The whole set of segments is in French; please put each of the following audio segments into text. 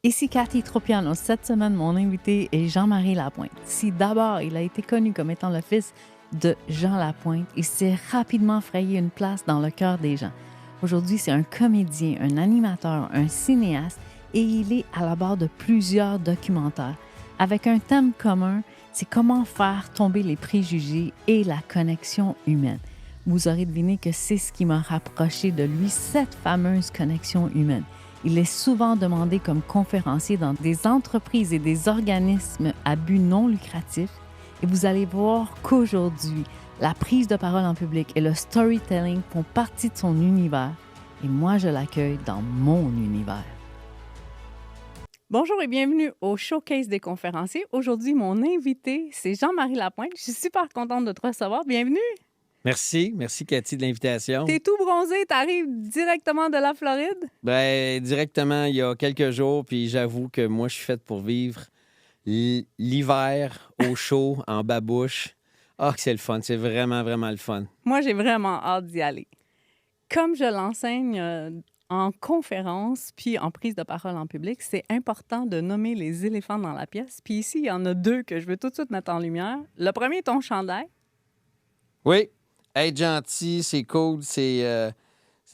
Ici Cathy Tropiano. Cette semaine, mon invité est Jean-Marie Lapointe. Si d'abord, il a été connu comme étant le fils de Jean Lapointe, il s'est rapidement frayé une place dans le cœur des gens. Aujourd'hui, c'est un comédien, un animateur, un cinéaste et il est à la barre de plusieurs documentaires. Avec un thème commun, c'est comment faire tomber les préjugés et la connexion humaine. Vous aurez deviné que c'est ce qui m'a rapproché de lui, cette fameuse connexion humaine. Il est souvent demandé comme conférencier dans des entreprises et des organismes à but non lucratif. Et vous allez voir qu'aujourd'hui, la prise de parole en public et le storytelling font partie de son univers. Et moi, je l'accueille dans mon univers. Bonjour et bienvenue au Showcase des conférenciers. Aujourd'hui, mon invité, c'est Jean-Marie Lapointe. Je suis super contente de te recevoir. Bienvenue! Merci Cathy de l'invitation. T'es tout bronzé, t'arrives directement de la Floride? Ben, directement il y a quelques jours, puis j'avoue que moi, je suis faite pour vivre l'hiver au chaud, en babouche. Ah, que c'est le fun, c'est vraiment, vraiment le fun. Moi, j'ai vraiment hâte d'y aller. Comme je l'enseigne en conférence puis en prise de parole en public, c'est important de nommer les éléphants dans la pièce. Puis ici, il y en a deux que je veux tout de suite mettre en lumière. Le premier est ton chandail. Oui, être gentil, c'est cool, c'est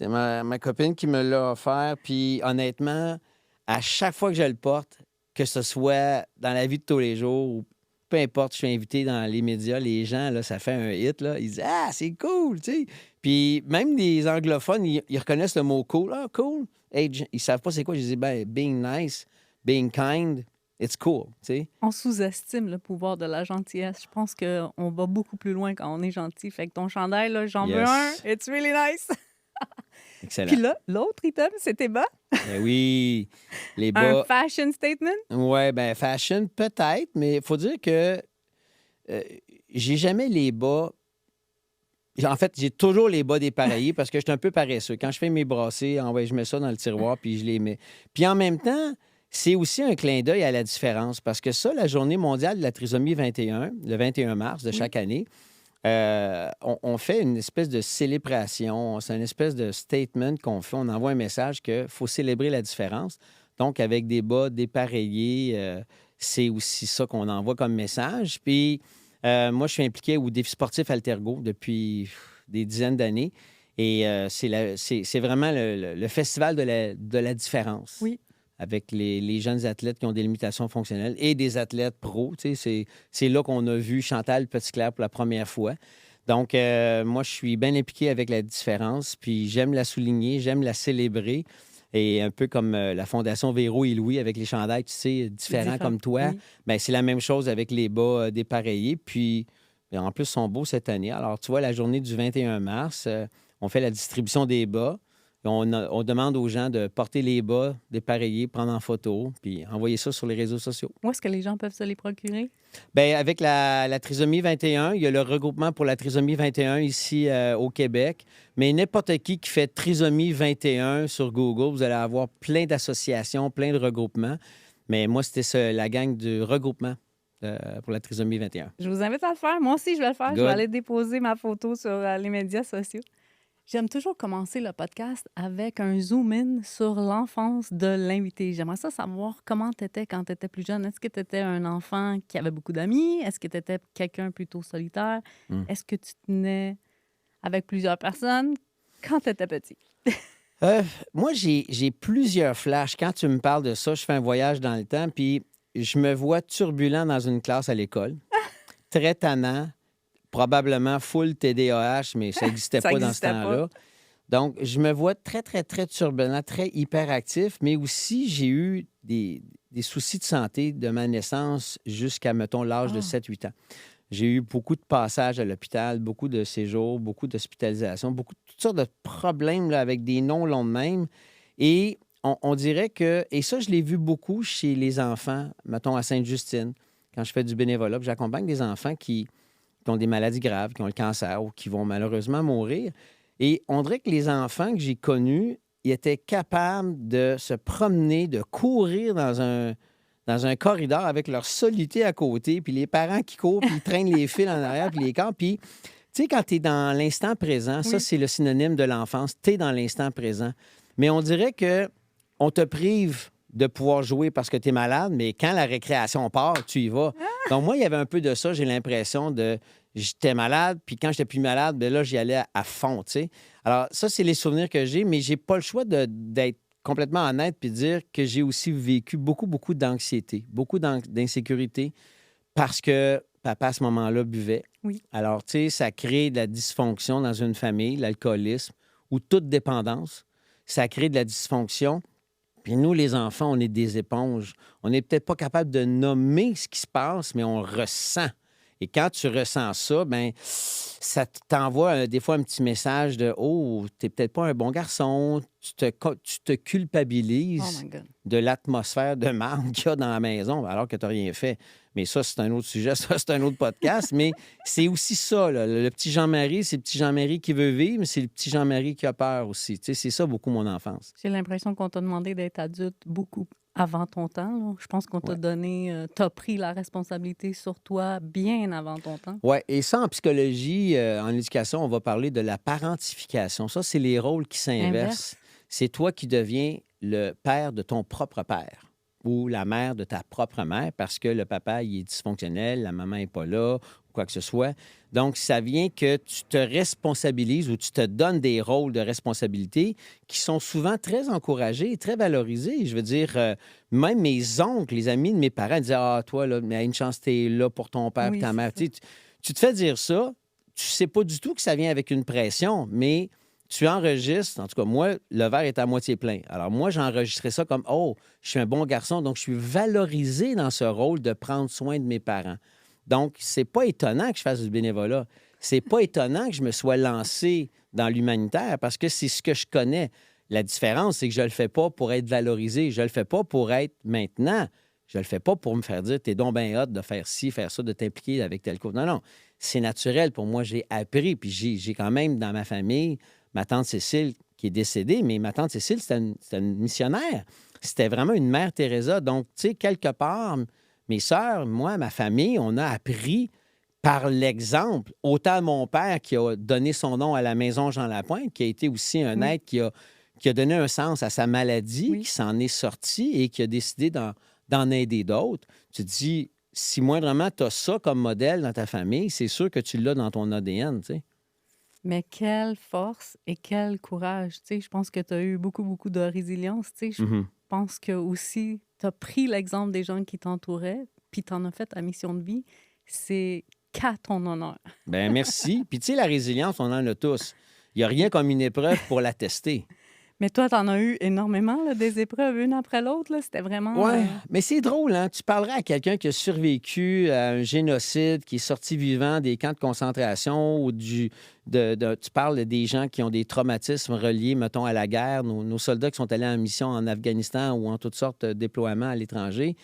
ma copine qui me l'a offert, puis honnêtement, à chaque fois que je le porte, que ce soit dans la vie de tous les jours ou peu importe, je suis invité dans les médias, les gens, là, ça fait un hit, là, ils disent « Ah, c'est cool! » tu sais. Puis même les anglophones, ils reconnaissent le mot « cool ». « Ah, cool! » Ils savent pas c'est quoi. Je dis « Ben, being nice, being kind, it's cool. » tu sais. On sous-estime le pouvoir de la gentillesse. Je pense qu'on va beaucoup plus loin quand on est gentil. Fait que ton chandail, là, j'en veux un. It's really nice. Excellent. Puis là, l'autre item, c'est tes bas. Ben oui, les bas. Un fashion statement? Oui, ben fashion, peut-être, mais il faut dire que j'ai jamais les bas. En fait, j'ai toujours les bas dépareillés parce que je suis un peu paresseux. Quand je fais mes brassées, je mets ça dans le tiroir puis je les mets. Puis en même temps, c'est aussi un clin d'œil à la différence parce que ça, la Journée mondiale de la trisomie 21, le 21 mars de chaque année, on fait une espèce de célébration, c'est une espèce de statement qu'on fait. On envoie un message qu'il faut célébrer la différence. Donc, avec des bas dépareillés, c'est aussi ça qu'on envoie comme message. Puis, moi, je suis impliqué au défi sportif Altergo depuis des dizaines d'années. Et c'est vraiment le festival de la différence. Oui. Avec les jeunes athlètes qui ont des limitations fonctionnelles et des athlètes pros. C'est là qu'on a vu Chantal Petitclerc pour la première fois. Donc, moi, je suis bien impliqué avec la différence, puis j'aime la souligner, j'aime la célébrer. Et un peu comme la Fondation Véro et Louis avec les chandails, tu sais, différents comme toi, oui. Bien, c'est la même chose avec les bas dépareillés. Puis, en plus, ils sont beaux cette année. Alors, tu vois, la journée du 21 mars, on fait la distribution des bas. On demande aux gens de porter les bas, dépareillés, prendre en photo, puis envoyer ça sur les réseaux sociaux. Où est-ce que les gens peuvent se les procurer? Bien, avec la trisomie 21, il y a le regroupement pour la trisomie 21 ici au Québec. Mais n'importe qui fait trisomie 21 sur Google, vous allez avoir plein d'associations, plein de regroupements. Mais moi, c'était la gang du regroupement pour la trisomie 21. Je vous invite à le faire. Moi aussi, je vais le faire. Good. Je vais aller déposer ma photo sur les médias sociaux. J'aime toujours commencer le podcast avec un zoom-in sur l'enfance de l'invité. J'aimerais savoir comment tu étais quand tu étais plus jeune. Est-ce que tu étais un enfant qui avait beaucoup d'amis? Est-ce que tu étais quelqu'un plutôt solitaire? Est-ce que tu tenais avec plusieurs personnes quand tu étais petit? Moi, j'ai plusieurs flashs. Quand tu me parles de ça, je fais un voyage dans le temps, puis je me vois turbulent dans une classe à l'école, très tannant, probablement full TDAH, mais ça n'existait pas dans ce temps-là. Donc, je me vois très, très, très turbulent, très hyperactif, mais aussi j'ai eu des soucis de santé de ma naissance jusqu'à, mettons, l'âge de 7-8 ans. J'ai eu beaucoup de passages à l'hôpital, beaucoup de séjours, beaucoup d'hospitalisations, toutes sortes de problèmes là, avec des noms longs de même. Et on dirait que... Et ça, je l'ai vu beaucoup chez les enfants, mettons, à Sainte-Justine, quand je fais du bénévolat. J'accompagne des enfants qui ont des maladies graves, qui ont le cancer ou qui vont malheureusement mourir. Et on dirait que les enfants que j'ai connus, ils étaient capables de se promener, de courir dans un corridor avec leur solité à côté, puis les parents qui courent, puis ils traînent les fils en arrière, puis les corps. Puis, tu sais, quand tu es dans l'instant présent, ça, c'est le synonyme de l'enfance. Tu es dans l'instant présent. Mais on dirait que on te prive de pouvoir jouer parce que tu es malade, mais quand la récréation part, tu y vas. Donc, moi, il y avait un peu de ça. J'ai l'impression de... J'étais malade, puis quand j'étais plus malade, bien là, j'y allais à fond, tu sais. Alors, ça, c'est les souvenirs que j'ai, mais j'ai pas le choix d'être complètement honnête puis de dire que j'ai aussi vécu beaucoup, beaucoup d'anxiété, beaucoup d'insécurité parce que papa, à ce moment-là, buvait. Oui. Alors, tu sais, ça crée de la dysfonction dans une famille, l'alcoolisme ou toute dépendance. Ça crée de la dysfonction. Puis nous, les enfants, on est des éponges. On n'est peut-être pas capable de nommer ce qui se passe, mais on ressent. Et quand tu ressens ça, bien, ça t'envoie des fois un petit message de «Oh, t'es peut-être pas un bon garçon». Tu te Oh culpabilises my God. de l'atmosphère de marde qu'il y a dans la maison alors que tu n'as rien fait. Mais ça, c'est un autre sujet, ça, c'est un autre podcast. Mais c'est aussi ça, là. Le petit Jean-Marie, c'est le petit Jean-Marie qui veut vivre, mais c'est le petit Jean-Marie qui a peur aussi. Tu sais, c'est ça beaucoup mon enfance. J'ai l'impression qu'on t'a demandé d'être adulte beaucoup avant ton temps, là. Je pense qu'on t'a Ouais. donné, t'as pris la responsabilité sur toi bien avant ton temps. Oui, et ça, en psychologie, en éducation, on va parler de la parentification. Ça, c'est les rôles qui s'inversent. Inverse. C'est toi qui deviens le père de ton propre père ou la mère de ta propre mère parce que le papa, il est dysfonctionnel, la maman n'est pas là, ou quoi que ce soit. Donc, ça vient que tu te responsabilises ou tu te donnes des rôles de responsabilité qui sont souvent très encouragés et très valorisés. Je veux dire, même mes oncles, les amis de mes parents disaient «Ah, toi, là, mais une chance, t'es là pour ton père et Oui, ta c'est mère. ça. Tu sais, tu te fais dire ça, tu sais pas du tout que ça vient avec une pression, mais tu enregistres, en tout cas, moi, le verre est à moitié plein. Alors, moi, j'enregistrais ça comme «Oh, je suis un bon garçon, donc je suis valorisé dans ce rôle de prendre soin de mes parents». Donc, c'est pas étonnant que je fasse du bénévolat. C'est pas étonnant que je me sois lancé dans l'humanitaire parce que c'est ce que je connais. La différence, c'est que je le fais pas pour être valorisé. Je le fais pas pour être maintenant. Je le fais pas pour me faire dire t'es donc bien hot de faire ci, faire ça, de t'impliquer avec tel cours. Non, non. C'est naturel pour moi. J'ai appris. Puis j'ai quand même dans ma famille ma tante Cécile qui est décédée, mais ma tante Cécile, c'était une missionnaire. C'était vraiment une mère Teresa. Donc, tu sais, quelque part, mes sœurs, moi, ma famille, on a appris par l'exemple, autant mon père qui a donné son nom à la Maison Jean Lapointe, qui a été aussi un Oui. être qui a donné un sens à sa maladie, Oui. qui s'en est sorti et qui a décidé d'en aider d'autres. Tu te dis, si moindrement tu as ça comme modèle dans ta famille, c'est sûr que tu l'as dans ton ADN, tu sais. Mais quelle force et quel courage. Tu sais, je pense que tu as eu beaucoup, beaucoup de résilience. Tu sais, je Mhm. pense que aussi, tu as pris l'exemple des gens qui t'entouraient, puis tu en as fait ta mission de vie. C'est qu'à ton honneur. Ben merci. Puis tu sais, la résilience, on en a tous. Il n'y a rien comme une épreuve pour la tester. Mais toi, tu en as eu énormément, là, des épreuves, une après l'autre. Là. C'était vraiment... Oui, mais c'est drôle, hein? Tu parlerais à quelqu'un qui a survécu à un génocide, qui est sorti vivant des camps de concentration ou tu parles des gens qui ont des traumatismes reliés, mettons, à la guerre, nos soldats qui sont allés en mission en Afghanistan ou en toutes sortes de déploiements à l'étranger.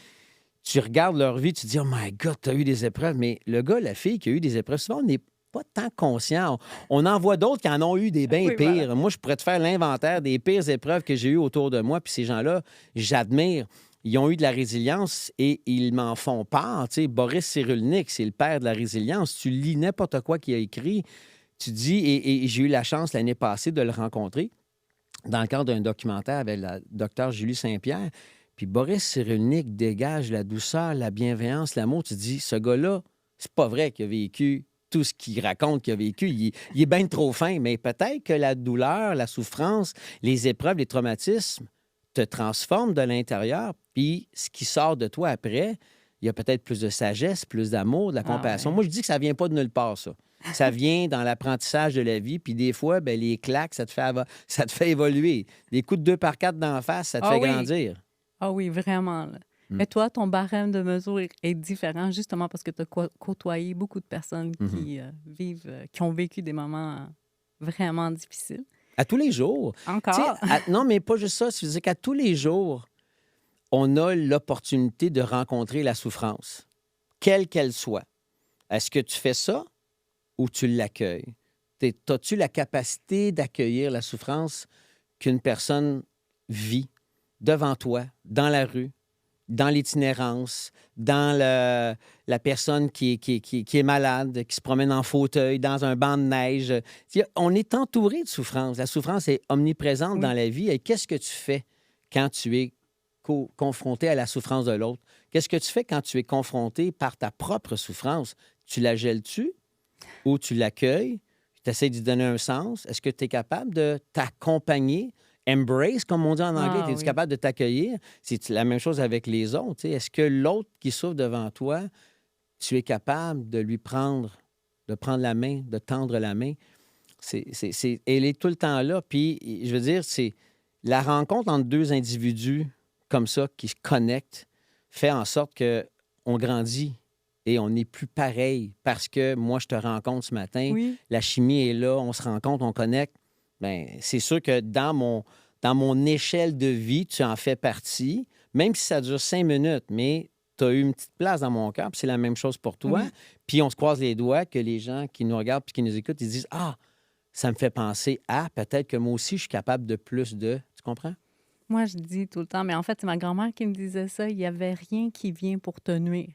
Tu regardes leur vie, tu te dis, oh my God, tu as eu des épreuves. Mais le gars, la fille qui a eu des épreuves, souvent, on n'est pas tant conscient. On en voit d'autres qui en ont eu des bien Oui, pires. voilà. Moi, je pourrais te faire l'inventaire des pires épreuves que j'ai eues autour de moi. Puis ces gens-là, j'admire. Ils ont eu de la résilience et ils m'en font part. Tu sais, Boris Cyrulnik, c'est le père de la résilience. Tu lis n'importe quoi qu'il a écrit. Tu dis, et j'ai eu la chance l'année passée de le rencontrer dans le cadre d'un documentaire avec la docteure Julie Saint-Pierre. Puis Boris Cyrulnik dégage la douceur, la bienveillance, l'amour. Tu te dis, ce gars-là, c'est pas vrai qu'il a vécu tout ce qu'il raconte qu'il a vécu. Il est bien trop fin, mais peut-être que la douleur, la souffrance, les épreuves, les traumatismes te transforment de l'intérieur. Puis ce qui sort de toi après, il y a peut-être plus de sagesse, plus d'amour, de la compassion. ouais. Moi, je dis que ça vient pas de nulle part, ça. Ça vient dans l'apprentissage de la vie. Puis des fois, ben, les claques, ça te fait évoluer. Des coups de 2 par 4 d'en face, ça te fait oui. grandir. Ah oui, vraiment. Là. Mm. Mais toi, ton barème de mesure est différent justement parce que tu as côtoyé beaucoup de personnes qui qui ont vécu des moments vraiment difficiles. À tous les jours. Encore. Non, mais pas juste ça. C'est-à-dire qu'à tous les jours, on a l'opportunité de rencontrer la souffrance, quelle qu'elle soit. Est-ce que tu fais ça ou tu l'accueilles? As-tu la capacité d'accueillir la souffrance qu'une personne vit devant toi, dans la rue, dans l'itinérance, dans la personne qui est malade, qui se promène en fauteuil, dans un banc de neige? On est entouré de souffrance. La souffrance est omniprésente Oui. dans la vie. Et qu'est-ce que tu fais quand tu es confronté à la souffrance de l'autre. Qu'est-ce que tu fais quand tu es confronté par ta propre souffrance? Tu la gèles-tu ou tu l'accueilles? Tu essaies d'y donner un sens? Est-ce que tu es capable de t'accompagner? Embrace, comme on dit en anglais, Ah es-tu oui. capable de t'accueillir? C'est la même chose avec les autres. Tu sais. Est-ce que l'autre qui souffre devant toi, tu es capable de lui prendre, de prendre la main, de tendre la main? Elle est tout le temps là. Puis, je veux dire, c'est la rencontre entre deux individus comme ça qui se connectent fait en sorte qu'on grandit et on n'est plus pareil parce que moi, je te rencontre ce matin, Oui. la chimie est là, on se rencontre, on connecte. Bien, c'est sûr que dans mon échelle de vie, tu en fais partie, même si ça dure 5 minutes, mais tu as eu une petite place dans mon cœur, puis c'est la même chose pour toi. Oui. Puis on se croise les doigts que les gens qui nous regardent puis qui nous écoutent, ils disent « Ah, ça me fait penser à peut-être que moi aussi, je suis capable de plus de... » Tu comprends? Moi, je dis tout le temps, mais en fait, c'est ma grand-mère qui me disait ça, il n'y avait rien qui vient pour te nuire.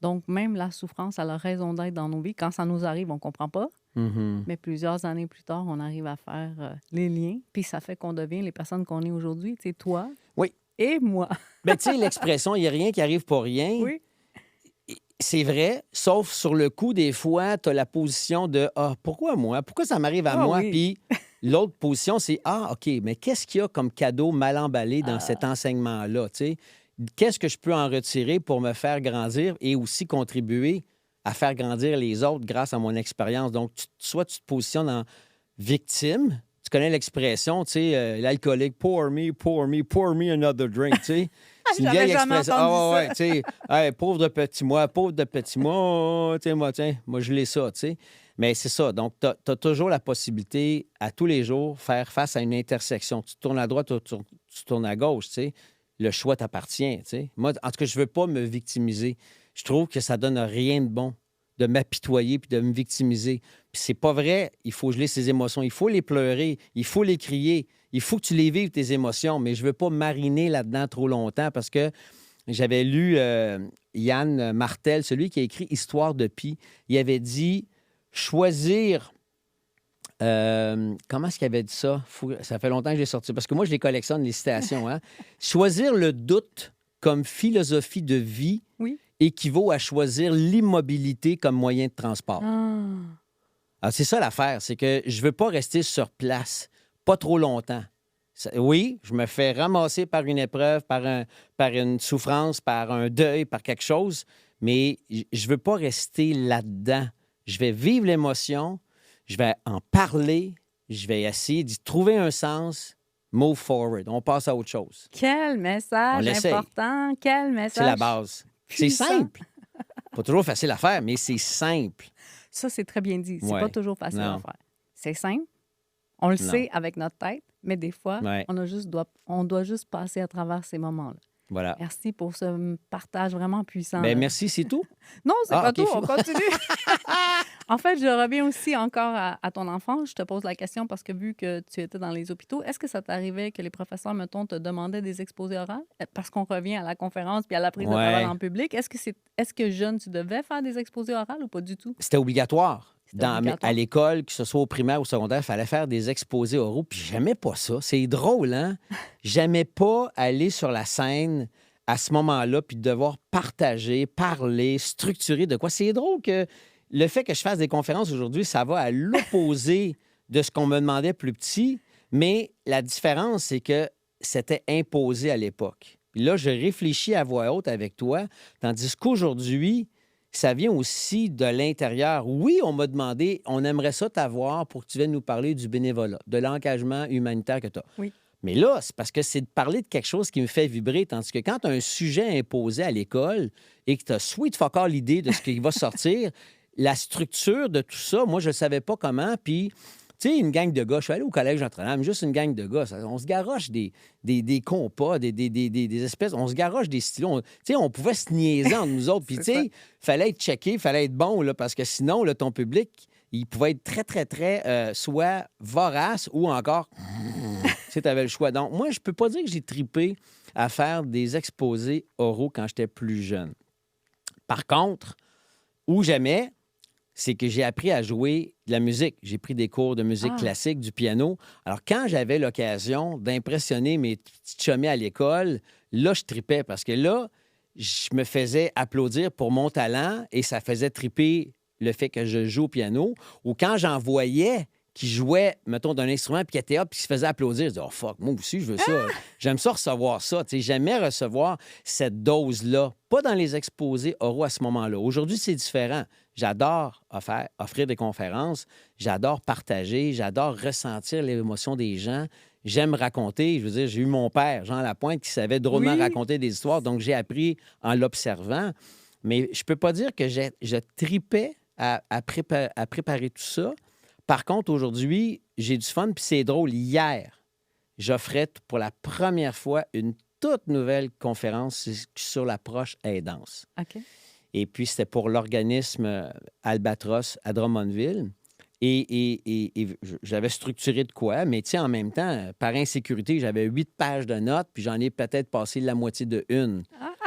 Donc, même la souffrance, elle a raison d'être dans nos vies. Quand ça nous arrive, on ne comprend pas. Mhm. Mais plusieurs années plus tard, on arrive à faire les liens. Puis ça fait qu'on devient les personnes qu'on est aujourd'hui. Tu sais, toi Oui. et moi. Ben, tu sais, l'expression « il n'y a rien qui arrive pour rien Oui. », c'est vrai, sauf sur le coup, des fois, tu as la position de « Ah, pourquoi moi? Pourquoi ça m'arrive à Ah moi? » oui. Puis l'autre position, c'est « Ah, OK, mais qu'est-ce qu'il y a comme cadeau mal emballé dans cet enseignement-là? Tu sais? Qu'est-ce que je peux en retirer pour me faire grandir et aussi contribuer à faire grandir les autres grâce à mon expérience? » Donc, soit tu te positionnes en victime, tu connais l'expression, tu sais, l'alcoolique, pour me another drink, tu sais. C'est une J'avais vieille jamais expression. entendu Ouais, tu sais, hey, pauvre de petit moi, tu sais, moi, je l'ai ça, tu sais. Mais c'est ça. Donc, tu as toujours la possibilité, à tous les jours, faire face à une intersection. Tu tournes à droite ou tu tournes à gauche, tu sais. Le choix t'appartient, tu sais. Moi, en tout cas, je veux pas me victimiser. Je trouve que ça donne rien de bon de m'apitoyer puis de me victimiser. Puis c'est pas vrai. Il faut geler ses émotions. Il faut les pleurer. Il faut les crier. Il faut que tu les vives, tes émotions. Mais je veux pas mariner là-dedans trop longtemps parce que j'avais lu Yann Martel, celui qui a écrit Histoire de Pi. Il avait dit choisir... comment est-ce qu'il avait dit ça? Ça fait longtemps que j'ai sorti. Parce que moi, je les collectionne, les citations. Hein? Choisir le doute comme philosophie de vie Oui. équivaut à choisir l'immobilité comme moyen de transport. Ah. Alors, c'est ça l'affaire, c'est que je veux pas rester sur place, pas trop longtemps. Oui, je me fais ramasser par une épreuve, par une souffrance, par un deuil, par quelque chose, mais je veux pas rester là-dedans. Je vais vivre l'émotion, je vais en parler, je vais essayer d'y trouver un sens. Move forward. On passe à autre chose. Quel On message l'essaye. important. Quel message. C'est la base. C'est puissant. simple. Pas toujours facile à faire, mais c'est simple. Ça, c'est très bien dit. C'est Ouais. pas toujours facile Non. à faire. C'est simple. On le Non. sait avec notre tête, mais des fois, Ouais. on doit juste passer à travers ces moments-là. Voilà. Merci pour ce partage vraiment puissant. Ben, là. merci, c'est tout. Non, c'est pas OK, tout. fou. On continue. En fait, je reviens aussi encore à ton enfance. Je te pose la question parce que vu que tu étais dans les hôpitaux, est-ce que ça t'arrivait que les professeurs, mettons, te demandaient des exposés oraux? Parce qu'on revient à la conférence puis à la prise de Ouais. parole en public. Est-ce que jeune, tu devais faire des exposés oraux ou pas du tout? C'était obligatoire. C'était obligatoire. À l'école, que ce soit au primaire ou au secondaire, il fallait faire des exposés oraux. Puis j'aimais pas ça. C'est drôle, hein? J'aimais pas aller sur la scène à ce moment-là puis devoir partager, parler, structurer de quoi. C'est drôle que le fait que je fasse des conférences aujourd'hui, ça va à l'opposé de ce qu'on me demandait plus petit. Mais la différence, c'est que c'était imposé à l'époque. Puis là, je réfléchis à voix haute avec toi, tandis qu'aujourd'hui, ça vient aussi de l'intérieur. Oui, on m'a demandé, on aimerait ça t'avoir pour que tu viennes nous parler du bénévolat, de l'engagement humanitaire que tu as. Oui. Mais là, c'est parce que c'est de parler de quelque chose qui me fait vibrer, tandis que quand tu as un sujet imposé à l'école et que tu as sweet fuck all l'idée de ce qui va sortir, la structure de tout ça, moi, je ne savais pas comment, puis... Tu sais, une gang de gars, je suis allé au collège Notre-Dame, juste une gang de gars, on se garoche des compas, des espèces, on se garoche des stylos. Tu sais, on pouvait se niaiser entre nous autres. Puis, tu sais, fallait être checké, fallait être bon, là, parce que sinon, là, ton public, il pouvait être très, très, très, soit vorace ou encore, tu sais, tu avais le choix. Donc, moi, je peux pas dire que j'ai tripé à faire des exposés oraux quand j'étais plus jeune. Par contre, où j'aimais, c'est que j'ai appris à jouer de la musique. J'ai pris des cours de musique classique, du piano. Alors, quand j'avais l'occasion d'impressionner mes petits chummies à l'école, là, je tripais parce que là, je me faisais applaudir pour mon talent et ça faisait triper le fait que je joue au piano. Ou quand j'en voyais qui jouait, mettons, d'un instrument, puis qui était up, puis qui se faisait applaudir, je disais, oh fuck, moi aussi, je veux ça. J'aime ça recevoir ça. Tu sais, j'aimais recevoir cette dose-là. Pas dans les exposés oraux à ce moment-là. Aujourd'hui, c'est différent. J'adore offrir des conférences. J'adore partager. J'adore ressentir l'émotion des gens. J'aime raconter. Je veux dire, j'ai eu mon père, Jean Lapointe, qui savait drôlement raconter des histoires. Donc, j'ai appris en l'observant. Mais je peux pas dire que je tripais à préparer tout ça. Par contre, aujourd'hui, j'ai du fun, puis c'est drôle. Hier, j'offrais pour la première fois une toute nouvelle conférence sur l'approche aidance. OK. Et puis, c'était pour l'organisme Albatros à Drummondville. Et j'avais structuré de quoi, mais tu sais, en même temps, par insécurité, j'avais 8 pages de notes, puis j'en ai peut-être passé la moitié de une.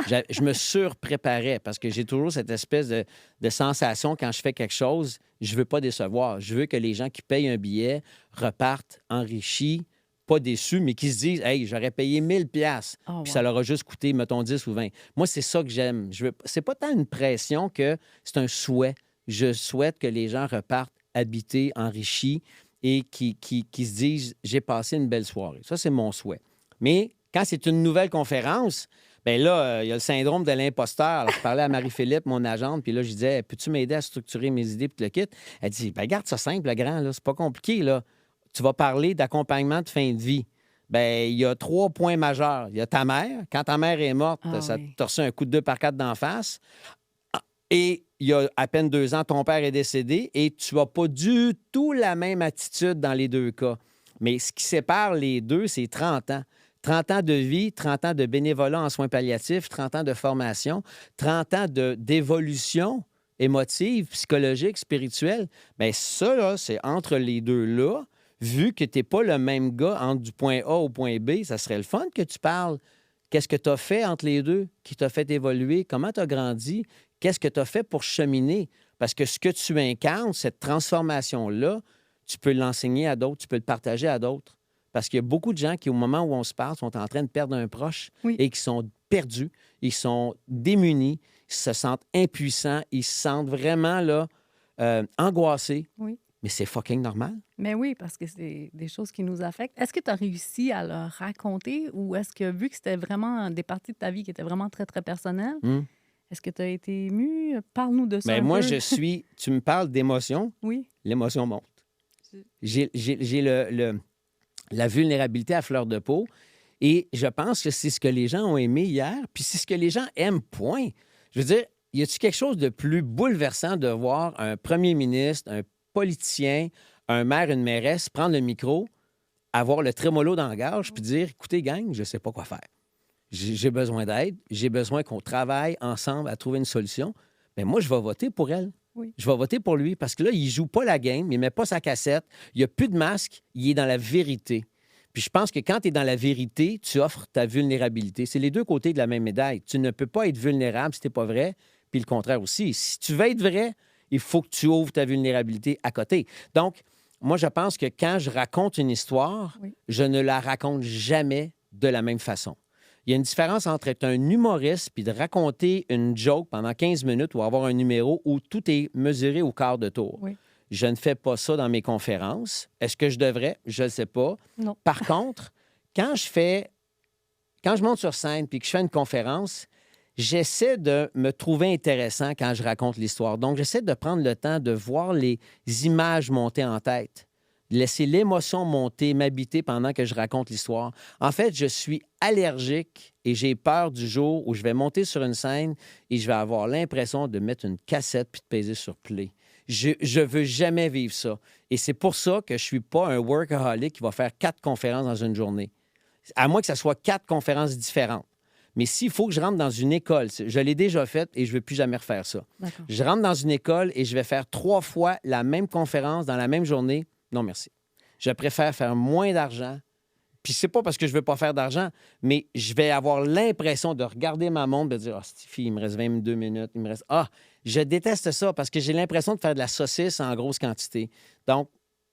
Je me surpréparais parce que j'ai toujours cette espèce de sensation quand je fais quelque chose, je ne veux pas décevoir. Je veux que les gens qui payent un billet repartent enrichis, pas déçus, mais qui se disent « Hey, j'aurais payé 1000 pièces puis ça leur a juste coûté, mettons, 10 ou 20. » Moi, c'est ça que j'aime. C'est pas tant une pression que c'est un souhait. Je souhaite que les gens repartent habités, enrichis et qui se disent « J'ai passé une belle soirée. » Ça, c'est mon souhait. Mais quand c'est une nouvelle conférence, bien là, il y a le syndrome de l'imposteur. Alors, je parlais à Marie-Philippe, mon agente, puis là, je disais « Peux-tu m'aider à structurer mes idées puis le kit? » Elle dit « Ben garde ça simple, le grand, là. C'est pas compliqué, là. Tu vas parler d'accompagnement de fin de vie. Bien, il y a 3 points majeurs. Il y a ta mère. Quand ta mère est morte, ça t'a reçu un coup de 2x4 d'en face. Et il y a à peine 2 ans, ton père est décédé et tu n'as pas du tout la même attitude dans les 2 cas. Mais ce qui sépare les deux, c'est 30 ans. 30 ans de vie, 30 ans de bénévolat en soins palliatifs, 30 ans de formation, 30 ans d'évolution émotive, psychologique, spirituelle. Bien, ça, là, c'est entre les deux-là. Vu que tu n'es pas le même gars entre du point A au point B, ça serait le fun que tu parles. Qu'est-ce que tu as fait entre les deux qui t'a fait évoluer? Comment tu as grandi? Qu'est-ce que tu as fait pour cheminer? Parce que ce que tu incarnes, cette transformation-là, tu peux l'enseigner à d'autres, tu peux le partager à d'autres. Parce qu'il y a beaucoup de gens qui, au moment où on se parle, sont en train de perdre un proche et qui sont perdus, ils sont démunis, ils se sentent impuissants, ils se sentent vraiment là, angoissés. Oui. Mais c'est fucking normal. Mais oui, parce que c'est des choses qui nous affectent. Est-ce que tu as réussi à leur raconter ou est-ce que, vu que c'était vraiment des parties de ta vie qui étaient vraiment très, très personnelles, est-ce que tu as été ému? Parle-nous de ça un moi, peu. Tu me parles d'émotion. Oui. L'émotion monte. J'ai la vulnérabilité à fleur de peau et je pense que c'est ce que les gens ont aimé hier, puis c'est ce que les gens aiment, point. Je veux dire, y a-t-il quelque chose de plus bouleversant de voir un premier ministre, un politicien, un maire, une mairesse prendre le micro, avoir le trémolo dans la gorge, puis dire « Écoutez, gang, je ne sais pas quoi faire. J'ai besoin d'aide, j'ai besoin qu'on travaille ensemble à trouver une solution. » Bien, moi, je vais voter pour elle. Oui. Je vais voter pour lui parce que là, il ne joue pas la game, il ne met pas sa cassette, il n'y a plus de masque, il est dans la vérité. Puis je pense que quand tu es dans la vérité, tu offres ta vulnérabilité. C'est les deux côtés de la même médaille. Tu ne peux pas être vulnérable si tu n'es pas vrai, puis le contraire aussi. Si tu veux être vrai, il faut que tu ouvres ta vulnérabilité à côté. Donc, moi, je pense que quand je raconte une histoire, je ne la raconte jamais de la même façon. Il y a une différence entre être un humoriste puis de raconter une joke pendant 15 minutes ou avoir un numéro où tout est mesuré au quart de tour. Oui. Je ne fais pas ça dans mes conférences. Est-ce que je devrais? Je ne sais pas. Non. Par contre, quand je monte sur scène puis que je fais une conférence, j'essaie de me trouver intéressant quand je raconte l'histoire. Donc, j'essaie de prendre le temps de voir les images monter en tête, de laisser l'émotion monter, m'habiter pendant que je raconte l'histoire. En fait, je suis allergique et j'ai peur du jour où je vais monter sur une scène et je vais avoir l'impression de mettre une cassette puis de peser sur play. Je veux jamais vivre ça. Et c'est pour ça que je suis pas un workaholic qui va faire 4 conférences dans une journée. À moins que ce soit 4 conférences différentes. Mais s'il faut que je rentre dans une école, je l'ai déjà fait et je ne veux plus jamais refaire ça. D'accord. Je rentre dans une école et je vais faire 3 fois la même conférence dans la même journée. Non, merci. Je préfère faire moins d'argent, Puis c'est pas parce que je veux pas faire d'argent, mais je vais avoir l'impression de regarder ma montre, de dire, cette fille, il me reste 22 minutes, il me reste... je déteste ça parce que j'ai l'impression de faire de la saucisse en grosse quantité. Donc,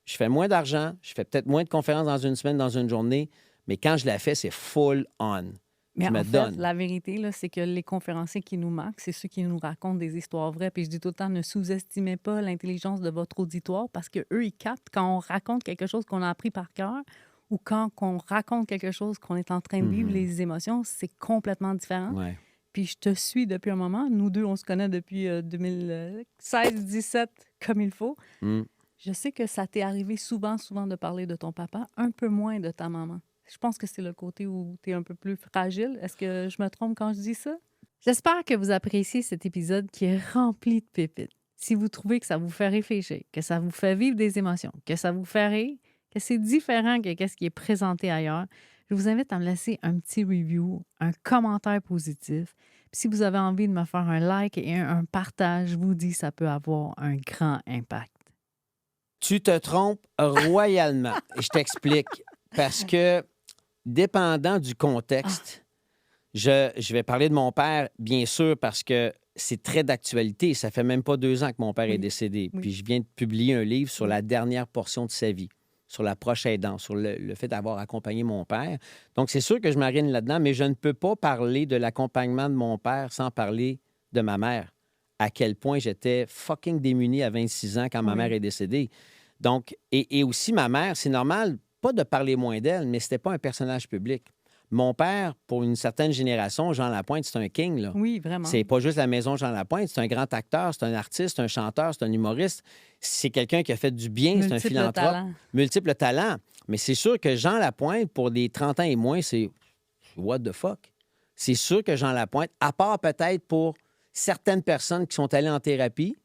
je fais moins d'argent, je fais peut-être moins de conférences dans une semaine, dans une journée, mais quand je la fais, c'est full on. Mais Je me en fait, donne. la vérité, là, c'est que les conférenciers qui nous marquent, c'est ceux qui nous racontent des histoires vraies. Puis je dis tout le temps, ne sous-estimez pas l'intelligence de votre auditoire parce qu'eux, ils captent quand on raconte quelque chose qu'on a appris par cœur ou quand on raconte quelque chose qu'on est en train de vivre, les émotions, c'est complètement différent. Ouais. Puis je te suis depuis un moment. Nous deux, on se connaît depuis 2016-17 comme il faut. Mm. Je sais que ça t'est arrivé souvent de parler de ton papa, un peu moins de ta maman. Je pense que c'est le côté où tu es un peu plus fragile. Est-ce que je me trompe quand je dis ça? J'espère que vous appréciez cet épisode qui est rempli de pépites. Si vous trouvez que ça vous fait réfléchir, que ça vous fait vivre des émotions, que ça vous fait rire, que c'est différent que ce qui est présenté ailleurs, je vous invite à me laisser un petit review, un commentaire positif. Puis si vous avez envie de me faire un like et un partage, je vous dis que ça peut avoir un grand impact. Tu te trompes royalement. Et je t'explique. Parce que, dépendant du contexte, je vais parler de mon père, bien sûr, parce que c'est très d'actualité. Ça fait même pas 2 ans que mon père est décédé. Oui. Puis je viens de publier un livre sur la dernière portion de sa vie, sur la proche aidante, sur le fait d'avoir accompagné mon père. Donc, c'est sûr que je m'arrête là-dedans, mais je ne peux pas parler de l'accompagnement de mon père sans parler de ma mère. À quel point j'étais fucking démuni à 26 ans quand ma mère est décédée. Donc, et aussi ma mère, c'est normal, pas de parler moins d'elle, mais c'était pas un personnage public. Mon père, pour une certaine génération, Jean Lapointe, c'est un king, là. Oui, vraiment. C'est pas juste la maison Jean Lapointe, c'est un grand acteur, c'est un artiste, c'est un chanteur, c'est un humoriste. C'est quelqu'un qui a fait du bien, c'est un Multiple philanthrope. talent. Multiples talents. Mais c'est sûr que Jean Lapointe, pour des 30 ans et moins, c'est what the fuck? C'est sûr que Jean Lapointe, à part peut-être pour certaines personnes qui sont allées en thérapie,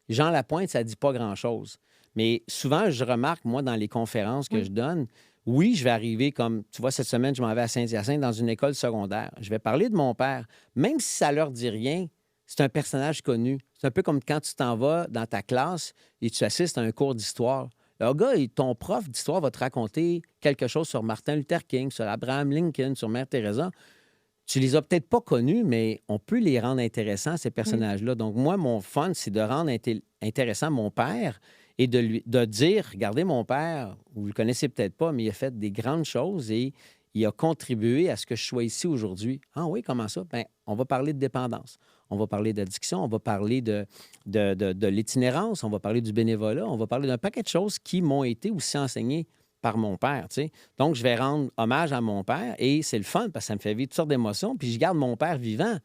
Jean Lapointe, ça dit pas grand-chose. Mais souvent, je remarque, moi, dans les conférences que je donne, oui, je vais arriver comme, tu vois, cette semaine, je m'en vais à Saint-Hyacinthe dans une école secondaire. Je vais parler de mon père. Même si ça leur dit rien, c'est un personnage connu. C'est un peu comme quand tu t'en vas dans ta classe et tu assistes à un cours d'histoire. Le gars, ton prof d'histoire va te raconter quelque chose sur Martin Luther King, sur Abraham Lincoln, sur Mère Teresa. Tu les as peut-être pas connus, mais on peut les rendre intéressants, ces personnages-là. Donc, moi, mon fun, c'est de rendre intéressant mon père et de dire, regardez, mon père, vous le connaissez peut-être pas, mais il a fait des grandes choses et il a contribué à ce que je sois ici aujourd'hui. Ah oui, comment ça? Bien, on va parler de dépendance. On va parler d'addiction, on va parler de l'itinérance, on va parler du bénévolat, on va parler d'un paquet de choses qui m'ont été aussi enseignées par mon père, tu sais. Donc, je vais rendre hommage à mon père et c'est le fun parce que ça me fait vivre toutes sortes d'émotions. Puis je garde mon père vivant. Tu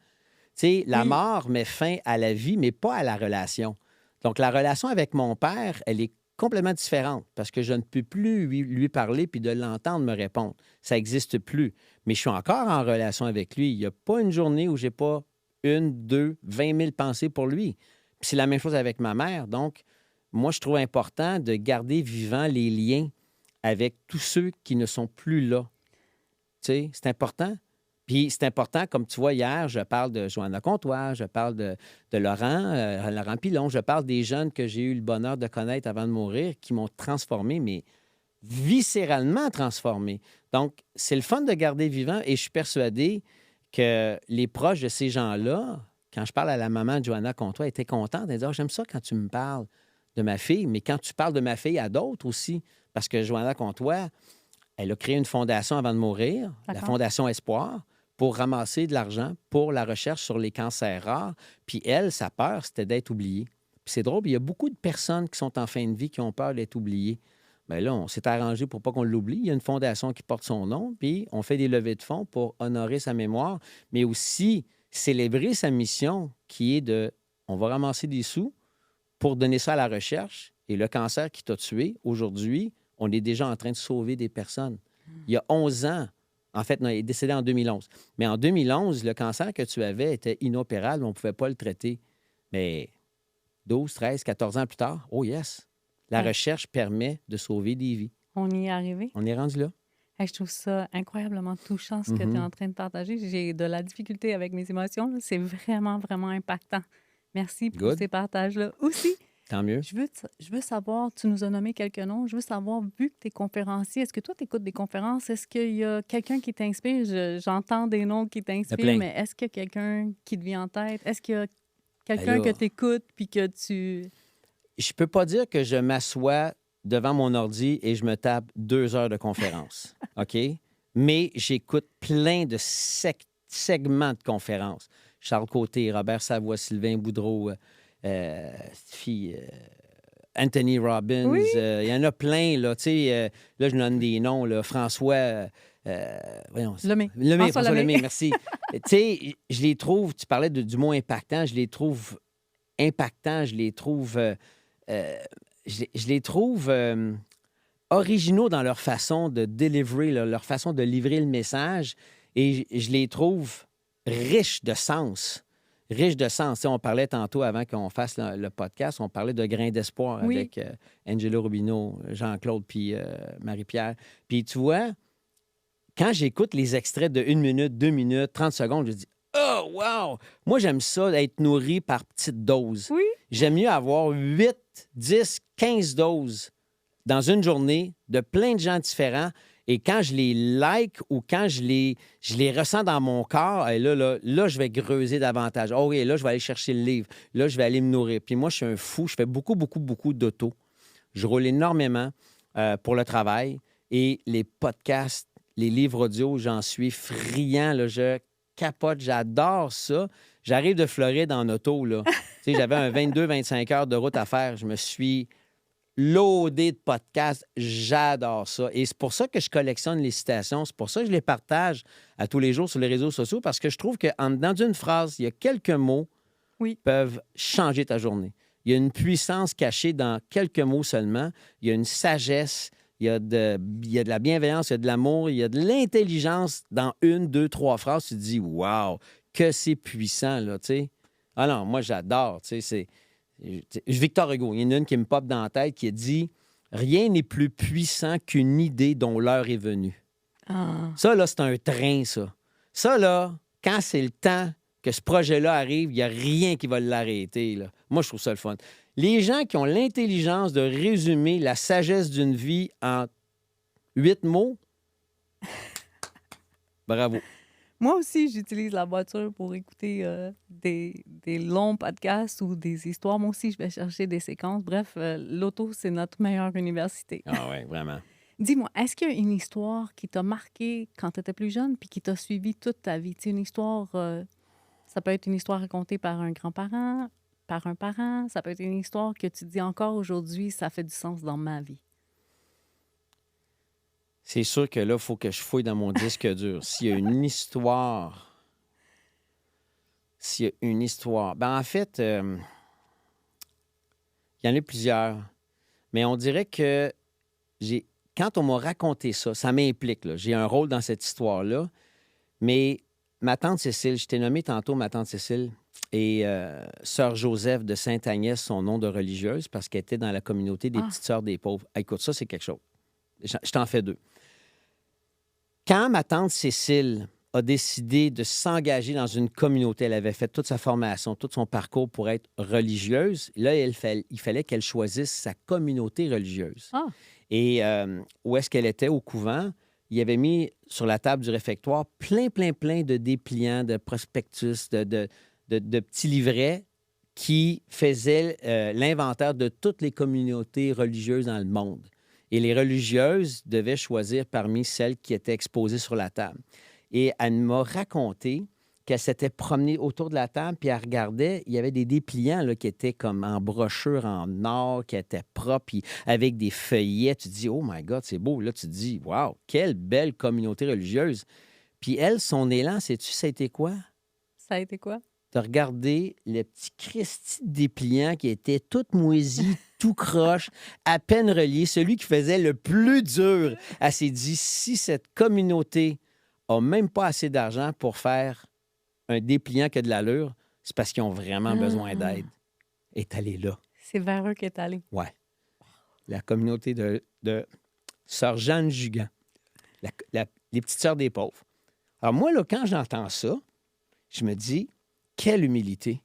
sais, la mort met fin à la vie, mais pas à la relation. Donc, la relation avec mon père, elle est complètement différente parce que je ne peux plus lui parler puis de l'entendre me répondre. Ça n'existe plus. Mais je suis encore en relation avec lui. Il n'y a pas une journée où j'ai pas 1, 2, 20 000 pensées pour lui. Puis c'est la même chose avec ma mère. Donc, moi, je trouve important de garder vivants les liens avec tous ceux qui ne sont plus là. Tu sais, c'est important. Puis c'est important, comme tu vois, hier, je parle de Joanna Comtois, je parle de Laurent, Laurent Pilon, je parle des jeunes que j'ai eu le bonheur de connaître avant de mourir, qui m'ont transformé, mais viscéralement transformé. Donc, c'est le fun de garder vivant et je suis persuadé que les proches de ces gens-là, quand je parle à la maman de Joanna Comtois, étaient contents de dire, j'aime ça quand tu me parles de ma fille, mais quand tu parles de ma fille à d'autres aussi, parce que Joanna Comtois, elle a créé une fondation avant de mourir, la Fondation Espoir, pour ramasser de l'argent pour la recherche sur les cancers rares. Puis elle, sa peur, c'était d'être oubliée. Puis c'est drôle, il y a beaucoup de personnes qui sont en fin de vie qui ont peur d'être oubliées. Bien là, on s'est arrangé pour pas qu'on l'oublie. Il y a une fondation qui porte son nom, puis on fait des levées de fonds pour honorer sa mémoire, mais aussi célébrer sa mission qui est de, on va ramasser des sous pour donner ça à la recherche. Et le cancer qui t'a tué, aujourd'hui, on est déjà en train de sauver des personnes. Il y a 11 ans, en fait, non, il est décédé en 2011. Mais en 2011, le cancer que tu avais était inopérable, on ne pouvait pas le traiter. Mais 12, 13, 14 ans plus tard, oh yes, la recherche permet de sauver des vies. On y est arrivé. On est rendu là. Hey, je trouve ça incroyablement touchant ce que tu es en train de partager. J'ai de la difficulté avec mes émotions. Là. C'est vraiment, vraiment impactant. Merci pour ces partages-là aussi. Tant mieux. Je veux savoir, tu nous as nommé quelques noms, je veux savoir, vu que tu es conférencier, est-ce que toi, tu écoutes des conférences? Est-ce qu'il y a quelqu'un qui t'inspire? J'entends des noms qui Il y a t'inspirent, plein. mais est-ce qu'il y a quelqu'un qui te vient en tête? Est-ce qu'il y a Ben quelqu'un que là, tu écoutes puis que tu... je peux pas dire que je m'assois devant mon ordi et je me tape 2 heures de conférence, OK? Mais j'écoute plein de segments de conférences. Charles Côté, Robert Savoie, Sylvain Boudreau, fille, Anthony Robbins, Oui? il y en a plein, là, tu sais, là, je donne des noms, là, François, voyons, Lemay. François Lemay. Lemay, merci. Tu sais, je les trouve, tu parlais du mot impactant, je les trouve impactants, je les trouve, je les trouve originaux dans leur façon de délivrer, leur façon de livrer le message, et je les trouve riches de sens. Riches de sens. Tu sais, on parlait tantôt, avant qu'on fasse le podcast, on parlait de grains d'espoir Oui. avec Angelo Rubino, Jean-Claude, puis Marie-Pierre. Puis tu vois, quand j'écoute les extraits de 1 minute, 2 minutes, 30 secondes, je dis « Oh, wow! » Moi, j'aime ça, être nourri par petites doses. Oui? J'aime mieux avoir 8, 10, 15 doses dans une journée de plein de gens différents. Et quand je les like ou quand je les ressens dans mon corps, et là, je vais creuser davantage. Oh oui, là, je vais aller chercher le livre. Là, je vais aller me nourrir. Puis moi, je suis un fou. Je fais beaucoup, beaucoup, beaucoup d'auto. Je roule énormément pour le travail. Et les podcasts, les livres audio, j'en suis friand. Là, je capote. J'adore ça. J'arrive de Floride en auto. Là. Tu sais, j'avais un 22-25 heures de route à faire. Je me suis loadé de podcasts. J'adore ça. Et c'est pour ça que je collectionne les citations. C'est pour ça que je les partage à tous les jours sur les réseaux sociaux, parce que je trouve qu'en dedans d'une phrase, il y a quelques mots Oui. qui peuvent changer ta journée. Il y a une puissance cachée dans quelques mots seulement. Il y a une sagesse. Il y a de la bienveillance, il y a de l'amour, il y a de l'intelligence dans 1, 2, 3 phrases. Tu te dis, wow, que c'est puissant, là, tu sais. Ah non, moi, j'adore, tu sais, Victor Hugo, il y en a une qui me pop dans la tête qui a dit « Rien n'est plus puissant qu'une idée dont l'heure est venue. » Ah. Ça, là, c'est un train, ça. Ça, là, quand c'est le temps que ce projet-là arrive, il n'y a rien qui va l'arrêter, là. Moi, je trouve ça le fun. Les gens qui ont l'intelligence de résumer la sagesse d'une vie en 8 mots, bravo. Moi aussi, j'utilise la voiture pour écouter des longs podcasts ou des histoires. Moi aussi, je vais chercher des séquences. Bref, l'auto, c'est notre meilleure université. Ah oui, vraiment. Dis-moi, est-ce qu'il y a une histoire qui t'a marqué quand tu étais plus jeune puis qui t'a suivi toute ta vie? Tu sais, une histoire, ça peut être une histoire racontée par un grand-parent, par un parent. Ça peut être une histoire que tu dis encore aujourd'hui, ça fait du sens dans ma vie. C'est sûr que là, il faut que je fouille dans mon disque dur. S'il y a une histoire... Ben, en fait, il y en a plusieurs. Mais on dirait que quand on m'a raconté ça, ça m'implique, là. J'ai un rôle dans cette histoire-là. Mais ma tante Cécile, je t'ai nommé tantôt ma tante Cécile, et sœur Joseph de Sainte-Agnès, son nom de religieuse, parce qu'elle était dans la communauté des petites sœurs des pauvres. Écoute, ça, c'est quelque chose. Je t'en fais 2. Quand ma tante Cécile a décidé de s'engager dans une communauté, elle avait fait toute sa formation, tout son parcours pour être religieuse, là, il fallait qu'elle choisisse sa communauté religieuse. Ah. Et où est-ce qu'elle était au couvent? Il avait mis sur la table du réfectoire plein de dépliants, de prospectus, de petits livrets qui faisaient l'inventaire de toutes les communautés religieuses dans le monde. Et les religieuses devaient choisir parmi celles qui étaient exposées sur la table. Et elle m'a raconté qu'elle s'était promenée autour de la table, puis elle regardait, il y avait des dépliants là, qui étaient comme en brochure en or, qui étaient propres, puis avec des feuillets. Tu te dis, oh my God, c'est beau. Là, tu te dis, wow, quelle belle communauté religieuse. Puis elle, son élan, sais-tu, ça a été quoi? Ça a été quoi? De regarder le petit Christy de dépliant qui était tout moisi, tout croche, à peine relié, celui qui faisait le plus dur. Elle s'est dit, si cette communauté n'a même pas assez d'argent pour faire un dépliant qui a de l'allure, c'est parce qu'ils ont vraiment besoin d'aide. Elle est allée là. C'est vers eux qu'elle est allée. Oui. La communauté de Sœur Jeanne Jugan, les petites sœurs des pauvres. Alors moi, là, quand j'entends ça, je me dis, quelle humilité,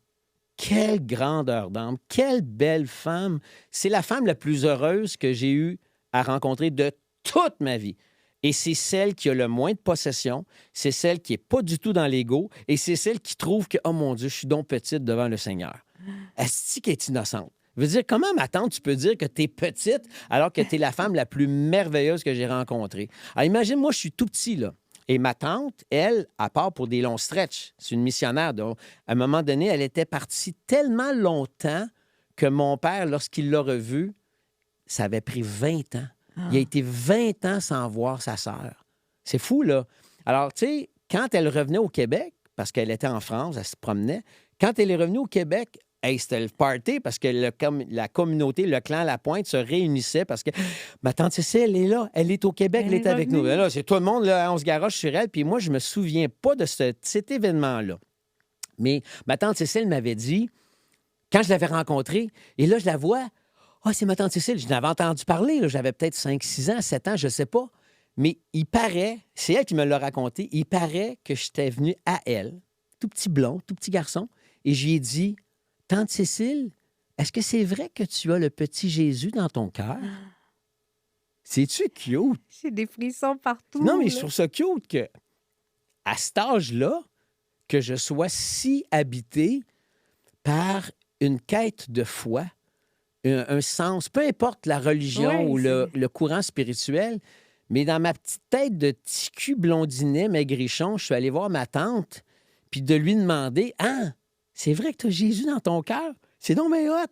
Quelle grandeur d'âme, quelle belle femme. C'est la femme la plus heureuse que j'ai eu à rencontrer de toute ma vie. Et c'est celle qui a le moins de possession, c'est celle qui n'est pas du tout dans l'ego, et c'est celle qui trouve que, oh mon Dieu, je suis donc petite devant le Seigneur. Est-ce qu'elle est innocente? Je veux dire, comment, ma tante, tu peux dire que tu es petite alors que tu es la femme la plus merveilleuse que j'ai rencontrée? Alors, imagine, moi, je suis tout petit, là. Et ma tante, elle, à part pour des longs stretches, c'est une missionnaire. Donc, à un moment donné, elle était partie tellement longtemps que mon père, lorsqu'il l'a revue, ça avait pris 20 ans. Il a été 20 ans sans voir sa sœur. C'est fou, là. Alors, tu sais, quand elle revenait au Québec, parce qu'elle était en France, elle se promenait, quand elle est revenue au Québec, hey, c'était le party parce que la communauté, le clan La Pointe se réunissait parce que ma tante Cécile est là, elle est au Québec, elle est avec nous. Là, c'est tout le monde, là, on se garoche sur elle. Puis moi, je me souviens pas de cet événement-là. Mais ma tante Cécile m'avait dit, quand je l'avais rencontrée, et là, je la vois, ah, c'est ma tante Cécile. Je n'avais entendu parler, là, j'avais peut-être 5, 6 ans, 7 ans, je ne sais pas. Mais il paraît, c'est elle qui me l'a raconté, il paraît que j'étais venu à elle, tout petit blond, tout petit garçon, et je lui ai dit, tante Cécile, est-ce que c'est vrai que tu as le petit Jésus dans ton cœur? C'est-tu cute? J'ai des frissons partout. Non, mais là. je trouve ça cute que, à cet âge-là, que je sois si habité par une quête de foi, un sens, peu importe la religion ou le courant spirituel, mais dans ma petite tête de petit cul blondinet, maigrichon, je suis allé voir ma tante, puis de lui demander, « Ah, c'est vrai que tu as Jésus dans ton cœur? C'est donc bien hot! »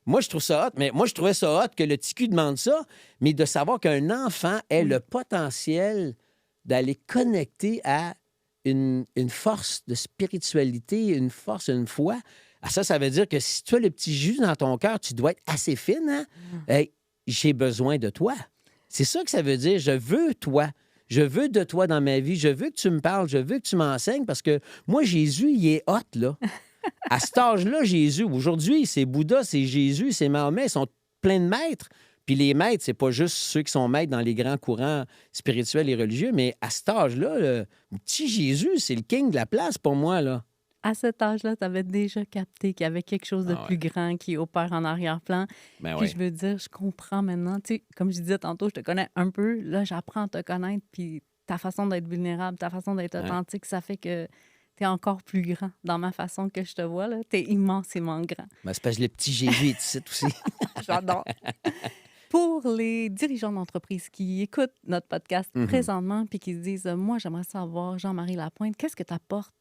Moi, je trouve ça hot, mais moi, je trouvais ça hot que le petit cul demande ça, mais de savoir qu'un enfant ait le potentiel d'aller connecter à une force de spiritualité, une force, une foi. Ah, ça veut dire que si tu as le petit Jésus dans ton cœur, tu dois être assez fine, hein? Hey, j'ai besoin de toi. C'est ça que ça veut dire. Je veux toi. Je veux de toi dans ma vie. Je veux que tu me parles. Je veux que tu m'enseignes parce que moi, Jésus, il est hot, là. À cet âge-là, Jésus, aujourd'hui, c'est Bouddha, c'est Jésus, c'est Mahomet, ils sont pleins de maîtres. Puis les maîtres, c'est pas juste ceux qui sont maîtres dans les grands courants spirituels et religieux, mais à cet âge-là, le petit Jésus, c'est le king de la place pour moi, là. À cet âge-là, tu avais déjà capté qu'il y avait quelque chose de plus grand qui opère en arrière-plan. Puis je veux dire, je comprends maintenant. Tu sais, comme je disais tantôt, je te connais un peu. Là, j'apprends à te connaître. Puis ta façon d'être vulnérable, ta façon d'être authentique, ça fait que tu es encore plus grand dans ma façon que je te vois. Tu es immensément grand. Ben, c'est parce que le petit Jésus est ici aussi. J'adore. Pour les dirigeants d'entreprise qui écoutent notre podcast présentement puis qui se disent « Moi, j'aimerais savoir, Jean-Marie Lapointe, qu'est-ce que tu apportes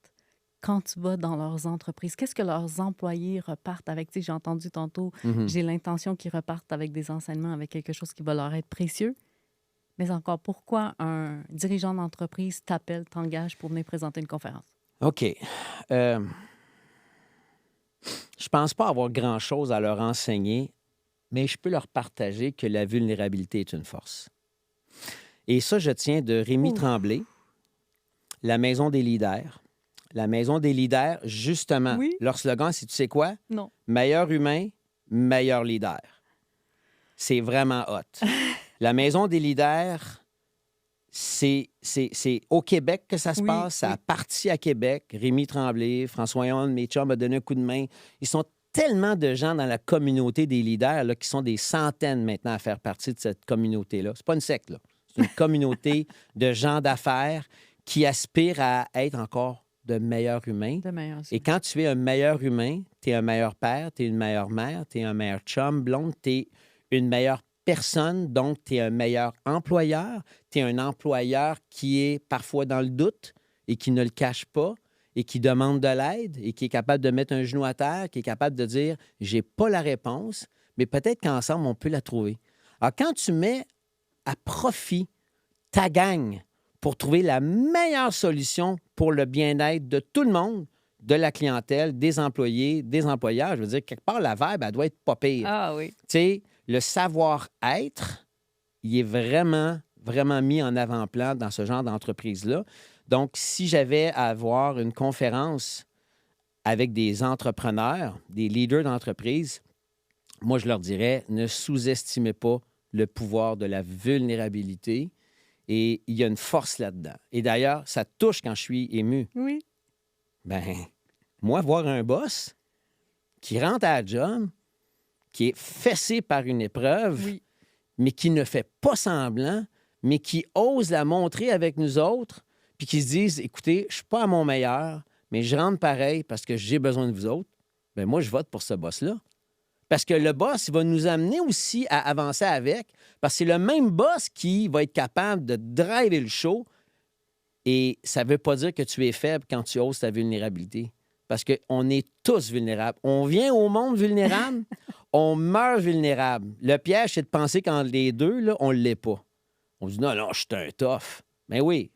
quand tu vas dans leurs entreprises? Qu'est-ce que leurs employés repartent avec? » Tu sais, j'ai entendu tantôt, j'ai l'intention qu'ils repartent avec des enseignements, avec quelque chose qui va leur être précieux. Mais encore, pourquoi un dirigeant d'entreprise t'appelle, t'engage pour venir présenter une conférence? OK. Je pense pas avoir grand-chose à leur enseigner, mais je peux leur partager que la vulnérabilité est une force. Et ça, je tiens de Rémi Tremblay, La Maison des leaders. La Maison des leaders, justement, leur slogan, c'est, tu sais quoi? Non. Meilleur humain, meilleur leader. C'est vraiment hot. La Maison des leaders, c'est au Québec que ça se passe. Ça a parti à Québec. Rémi Tremblay, François Yon, mes chums, m'a donné un coup de main. Ils sont tellement de gens dans la communauté des leaders là, qui sont des centaines maintenant à faire partie de cette communauté-là. C'est pas une secte, là. C'est une communauté de gens d'affaires qui aspirent à être encore de meilleurs humains. Et quand tu es un meilleur humain, tu es un meilleur père, tu es une meilleure mère, tu es un meilleur chum, blonde, tu es une meilleure personne, donc tu es un meilleur employeur, tu es un employeur qui est parfois dans le doute et qui ne le cache pas et qui demande de l'aide et qui est capable de mettre un genou à terre, qui est capable de dire « j'ai pas la réponse, mais peut-être qu'ensemble, on peut la trouver ». Alors, quand tu mets à profit ta gang pour trouver la meilleure solution pour le bien-être de tout le monde, de la clientèle, des employés, des employeurs, je veux dire, quelque part, la vibe, elle doit être pas pire. Ah oui. Tu sais, le savoir-être, il est vraiment, vraiment mis en avant-plan dans ce genre d'entreprise-là. Donc, si j'avais à avoir une conférence avec des entrepreneurs, des leaders d'entreprise, moi, je leur dirais, ne sous-estimez pas le pouvoir de la vulnérabilité. Et il y a une force là-dedans. Et d'ailleurs, ça touche quand je suis ému. Oui. Ben, moi, voir un boss qui rentre à la job, qui est fessé par une épreuve, Oui. mais qui ne fait pas semblant, mais qui ose la montrer avec nous autres, puis qui se disent, écoutez, je suis pas à mon meilleur, mais je rentre pareil parce que j'ai besoin de vous autres, bien moi, je vote pour ce boss-là. Parce que le boss, il va nous amener aussi à avancer avec, parce que c'est le même boss qui va être capable de driver le show, et ça ne veut pas dire que tu es faible quand tu oses ta vulnérabilité. Parce qu'on est tous vulnérables. On vient au monde vulnérable, on meurt vulnérable. Le piège, c'est de penser qu'entre les deux, là, on ne l'est pas. On dit, non, non, je suis un tough. Ben oui,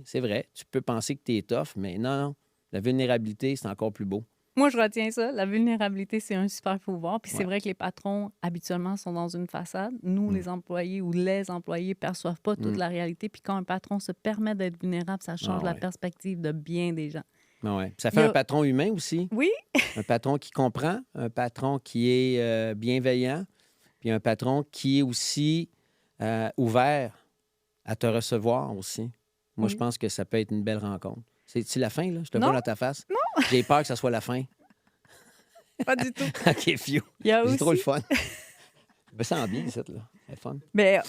c'est vrai. Tu peux penser que tu es tough, mais non, non. La vulnérabilité, c'est encore plus beau. Moi, je retiens ça. La vulnérabilité, c'est un super pouvoir. Puis c'est Ouais. vrai que les patrons, habituellement, sont dans une façade. Nous, les employés ou les employés, perçoivent pas toute la réalité. Puis quand un patron se permet d'être vulnérable, ça change la ouais. perspective de bien des gens. Ouais. Ça Il fait y a- un patron humain aussi. Oui, Un patron qui comprend, un patron qui est bienveillant, puis un patron qui est aussi ouvert à te recevoir aussi. Moi, je Oui. pense que ça peut être une belle rencontre. C'est la fin, là? Je te Non. vois dans ta face. Non. J'ai peur que ça soit la fin. pas du tout. OK, fiu. Il y a J'ai aussi... trop le fun. Je me sens bien, cette, là. C'est fun. Mais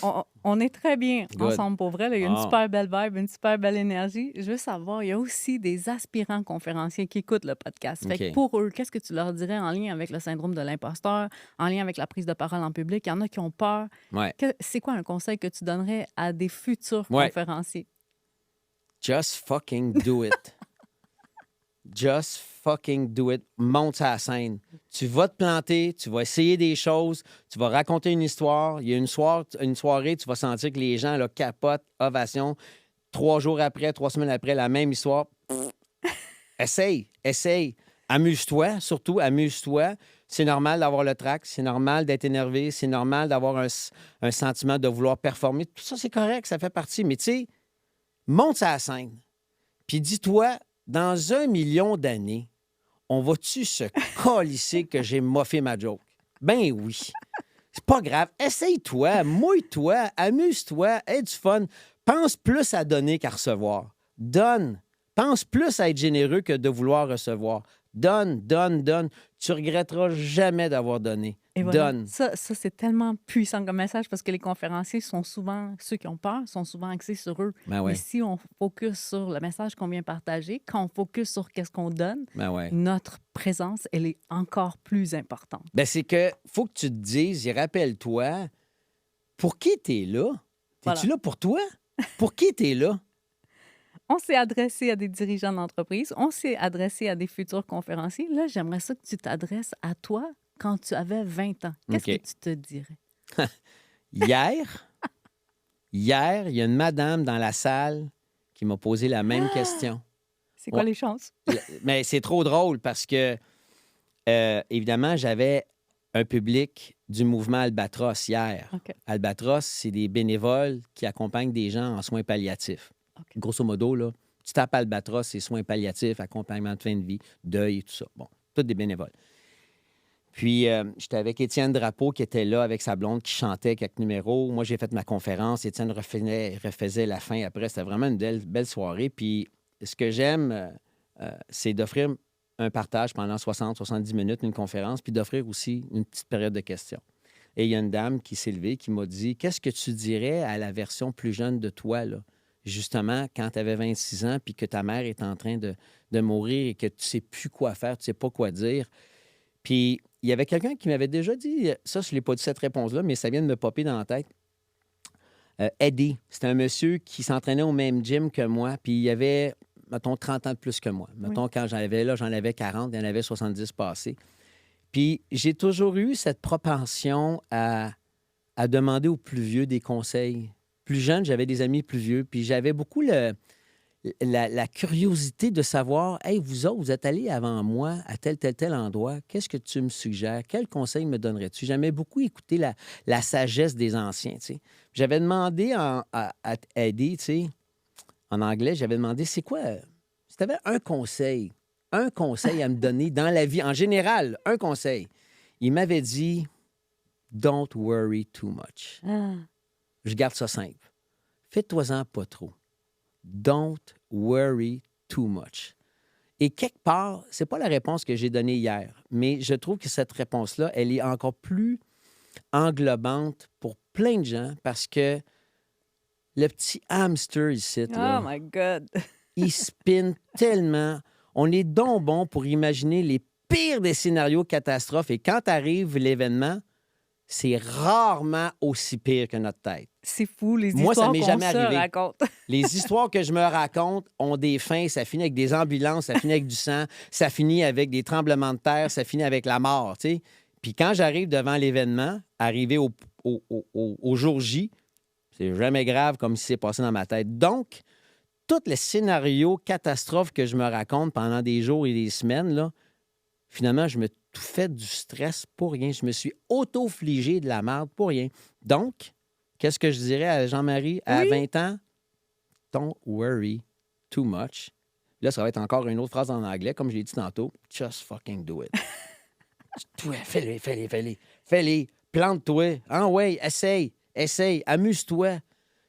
on est très bien Good. ensemble pour vrai. Là. Il y a une Bon. super belle vibe, une super belle énergie. Je veux savoir, il y a aussi des aspirants conférenciers qui écoutent le podcast. Fait que OK. pour eux, qu'est-ce que tu leur dirais en lien avec le syndrome de l'imposteur, en lien avec la prise de parole en public? Il y en a qui ont peur. Ouais. C'est quoi un conseil que tu donnerais à des futurs Ouais. conférenciers? Just fucking do it. Just fucking do it. Monte sur la scène. Tu vas te planter, tu vas essayer des choses, tu vas raconter une histoire. Il y a une soirée, tu vas sentir que les gens là, capotent, ovation. 3 jours après, 3 semaines après, la même histoire. Essaye. Amuse-toi, surtout, amuse-toi. C'est normal d'avoir le trac, c'est normal d'être énervé, c'est normal d'avoir un sentiment de vouloir performer. Tout ça, c'est correct, ça fait partie. Mais tu sais, monte sur la scène. Puis dis-toi, dans 1 million d'années, on va-tu se colisser que j'ai moffé ma joke? Ben oui. C'est pas grave. Essaye-toi, mouille-toi, amuse-toi, aie du fun. Pense plus à donner qu'à recevoir. Donne. Pense plus à être généreux que de vouloir recevoir. Donne. Tu regretteras jamais d'avoir donné. Et voilà. Donne. Ça c'est tellement puissant comme message parce que les conférenciers sont souvent, ceux qui ont peur, sont souvent axés sur eux. Ben ouais. Mais si on focus sur le message qu'on vient partager, quand on focus sur qu'est-ce qu'on donne, Ben ouais. notre présence, elle est encore plus importante. Ben c'est que faut que tu te dises, et rappelle-toi, pour qui t'es là? T'es-tu Voilà. là pour toi? Pour qui t'es là? On s'est adressé à des dirigeants d'entreprise, on s'est adressé à des futurs conférenciers. Là, j'aimerais ça que tu t'adresses à toi quand tu avais 20 ans. Qu'est-ce OK. que tu te dirais? Hier, il y a une madame dans la salle qui m'a posé la même question. C'est quoi Ouais. les chances? Mais c'est trop drôle parce que, évidemment, j'avais un public du mouvement Albatros hier. OK. Albatros, c'est des bénévoles qui accompagnent des gens en soins palliatifs. OK. Grosso modo, là, tu tapes Albatros, c'est soins palliatifs, accompagnement de fin de vie, deuil et tout ça. Bon, tous des bénévoles. Puis, j'étais avec Étienne Drapeau qui était là avec sa blonde qui chantait quelques numéros. Moi, j'ai fait ma conférence. Étienne refaisait la fin après. C'était vraiment une belle soirée. Puis, ce que j'aime, c'est d'offrir un partage pendant 60-70 minutes, une conférence, puis d'offrir aussi une petite période de questions. Et il y a une dame qui s'est levée qui m'a dit, qu'est-ce que tu dirais à la version plus jeune de toi, là? Justement, quand tu avais 26 ans, puis que ta mère est en train de mourir et que tu ne sais plus quoi faire, tu ne sais pas quoi dire. Puis, il y avait quelqu'un qui m'avait déjà dit, ça, je ne l'ai pas dit cette réponse-là, mais ça vient de me popper dans la tête. Eddie, c'était un monsieur qui s'entraînait au même gym que moi, puis il avait, mettons, 30 ans de plus que moi. Mettons, quand j'en avais 40, il y en avait 70 passés. Puis, j'ai toujours eu cette propension à demander aux plus vieux des conseils. Plus jeune, j'avais des amis plus vieux, puis j'avais beaucoup la curiosité de savoir, « Hey, vous autres, vous êtes allés avant moi à tel endroit. Qu'est-ce que tu me suggères? Quel conseil me donnerais-tu? » J'aimais beaucoup écouter la sagesse des anciens, tu sais. J'avais demandé à Eddie, tu sais, en anglais, j'avais demandé, c'est quoi, si tu avais un conseil à me donner dans la vie, en général, un conseil. Il m'avait dit, « Don't worry too much. » Ah, Je garde ça simple. Fais-toi-en pas trop. Don't worry too much. Et quelque part, c'est pas la réponse que j'ai donnée hier, mais je trouve que cette réponse-là, elle est encore plus englobante pour plein de gens parce que le petit hamster ici, Oh là, my God! il spinne tellement. On est donc bon pour imaginer les pires des scénarios catastrophes. Et quand arrive l'événement, c'est rarement aussi pire que notre tête. C'est fou, les Moi, ça histoires m'est qu'on jamais se arrivé. raconte. Les histoires que je me raconte ont des fins. Ça finit avec des ambulances, ça finit avec du sang, ça finit avec des tremblements de terre, ça finit avec la mort, tu sais. Puis quand j'arrive devant l'événement, arrivé au jour J, c'est jamais grave comme si c'est passé dans ma tête. Donc, tous les scénarios catastrophes que je me raconte pendant des jours et des semaines, là, finalement, je me tout fait du stress pour rien. Je me suis auto-fligé de la merde pour rien. Donc, qu'est-ce que je dirais à Jean-Marie à Oui. 20 ans? Don't worry too much. Là, ça va être encore une autre phrase en anglais, comme je l'ai dit tantôt. Just fucking do it. Fais-les, fais-les, fais-les. Fais-les. Plante-toi. Ah ouais, essaye, amuse-toi.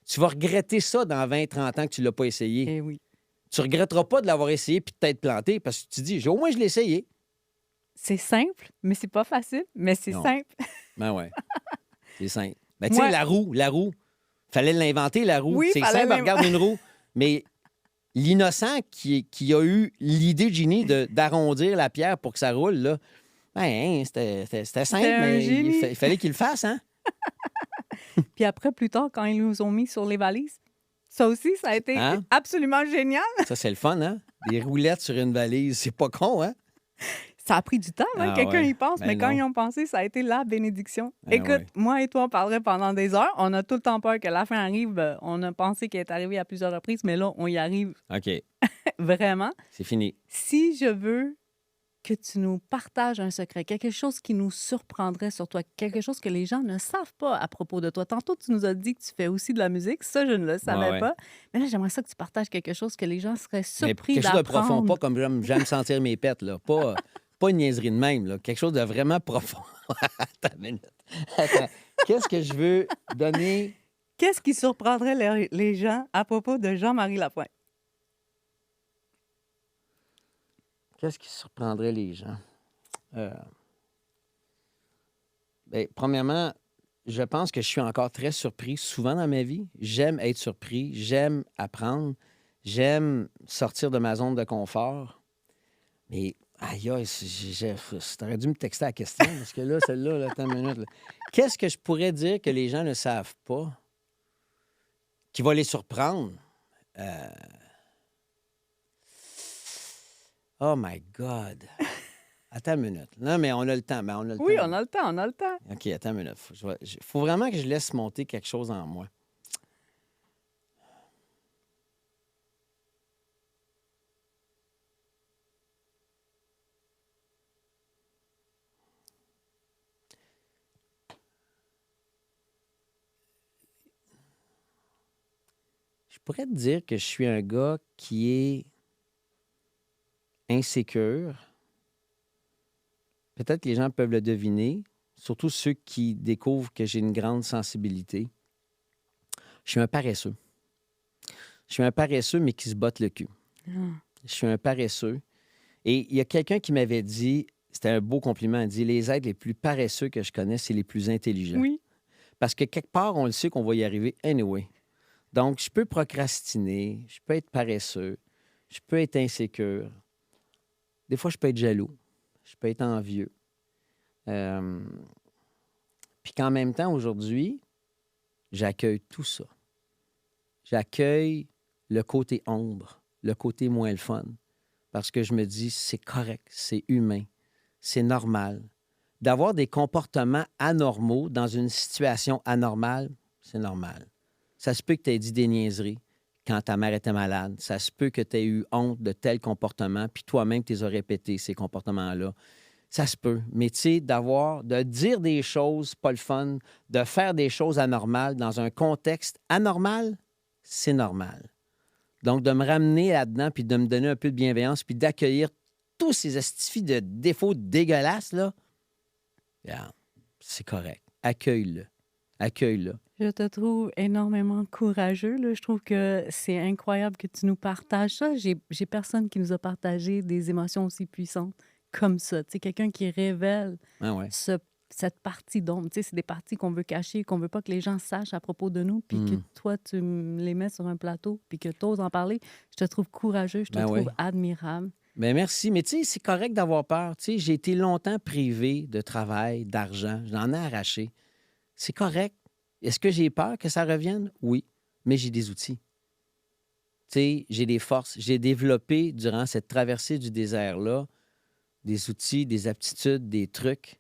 Tu vas regretter ça dans 20-30 ans que tu ne l'as pas essayé. Eh oui. Tu ne regretteras pas de l'avoir essayé puis de t'être planté parce que tu te dis, au moins je l'ai essayé. C'est simple, mais c'est pas facile, mais c'est Non. simple. Ben ouais, c'est simple. Ben tu sais, Moi- la roue, fallait l'inventer, la roue. Oui, C'est fallait simple, regarde une roue. Mais l'innocent qui a eu l'idée de génie d'arrondir la pierre pour que ça roule, là, ben, c'était simple, C'était un mais génie. il fallait qu'il le fasse, hein? Puis après, plus tard, quand ils nous ont mis sur les valises, ça aussi, ça a été Hein? absolument génial. Ça, c'est le fun, hein? Des roulettes sur une valise, c'est pas con, hein? Ça a pris du temps, hein? Ah Quelqu'un ouais. y pense, Ben mais quand non. ils ont pensé, ça a été la bénédiction. Ah Écoute, ouais. moi et toi, on parlerait pendant des heures. On a tout le temps peur que la fin arrive. On a pensé qu'elle est arrivée à plusieurs reprises, mais là, on y arrive OK, vraiment. c'est fini. Si je veux que tu nous partages un secret, quelque chose qui nous surprendrait sur toi, quelque chose que les gens ne savent pas à propos de toi. Tantôt, tu nous as dit que tu fais aussi de la musique. Ça, je ne le savais ouais. pas. Mais là, j'aimerais ça que tu partages quelque chose que les gens seraient Mais surpris quelque chose de profond, d'apprendre. pas comme j'aime sentir mes pets, là. Pas une niaiserie de même, là. Quelque chose de vraiment profond. Attends une minute. Attends. Qu'est-ce que je veux donner? Qu'est-ce qui surprendrait les gens à propos de Jean-Marie Lapointe? Qu'est-ce qui surprendrait les gens? Bien, premièrement, je pense que je suis encore très surpris souvent dans ma vie. J'aime être surpris, j'aime apprendre, j'aime sortir de ma zone de confort. Mais, aïe, aïe, t'aurais dû me texter la question, parce que là, celle-là, là, attends une minute. Là. Qu'est-ce que je pourrais dire que les gens ne savent pas, qui va les surprendre? Oh my God! Attends une minute. Non, mais on a le temps. Oui, on a le temps, on a le temps. OK, attends une minute. Faut vraiment que je laisse monter quelque chose en moi. Je pourrais te dire que je suis un gars qui est insécure. Peut-être que les gens peuvent le deviner, surtout ceux qui découvrent que j'ai une grande sensibilité. Je suis un paresseux. Je suis un paresseux, mais qui se botte le cul. Je suis un paresseux. Et il y a quelqu'un qui m'avait dit, c'était un beau compliment, il dit, les êtres les plus paresseux que je connais, c'est les plus intelligents. Oui. Parce que quelque part, on le sait qu'on va y arriver anyway. Donc, je peux procrastiner, je peux être paresseux, je peux être insécure. Des fois, je peux être jaloux, je peux être envieux. Puis qu'en même temps, aujourd'hui, j'accueille tout ça. J'accueille le côté ombre, le côté moins le fun. Parce que je me dis, c'est correct, c'est humain, c'est normal. D'avoir des comportements anormaux dans une situation anormale, c'est normal. Ça se peut que tu aies dit des niaiseries quand ta mère était malade. Ça se peut que tu aies eu honte de tel comportement, puis toi-même, tu les as répétés, ces comportements-là. Ça se peut. Mais tu sais, de dire des choses pas le fun, de faire des choses anormales dans un contexte anormal, c'est normal. Donc, de me ramener là-dedans, puis de me donner un peu de bienveillance, puis d'accueillir tous ces astifies de défauts dégueulasses, là, yeah, c'est correct. Accueille-le. accueil-là. Je te trouve énormément courageux, là. Je trouve que c'est incroyable que tu nous partages ça. J'ai personne qui nous a partagé des émotions aussi puissantes comme ça. Tu sais, quelqu'un qui révèle Ah ouais. cette partie d'ombre. Tu sais, c'est des parties qu'on veut cacher, qu'on veut pas que les gens sachent à propos de nous, puis que toi, tu les mets sur un plateau, puis que tu oses en parler. Je te trouve courageux, je te Ben oui. trouve admirable. Ben merci. Mais tu sais, c'est correct d'avoir peur. Tu sais, j'ai été longtemps privé de travail, d'argent. J'en ai arraché. C'est correct. Est-ce que j'ai peur que ça revienne? Oui. Mais j'ai des outils. Tu sais, j'ai des forces. J'ai développé, durant cette traversée du désert-là, des outils, des aptitudes, des trucs.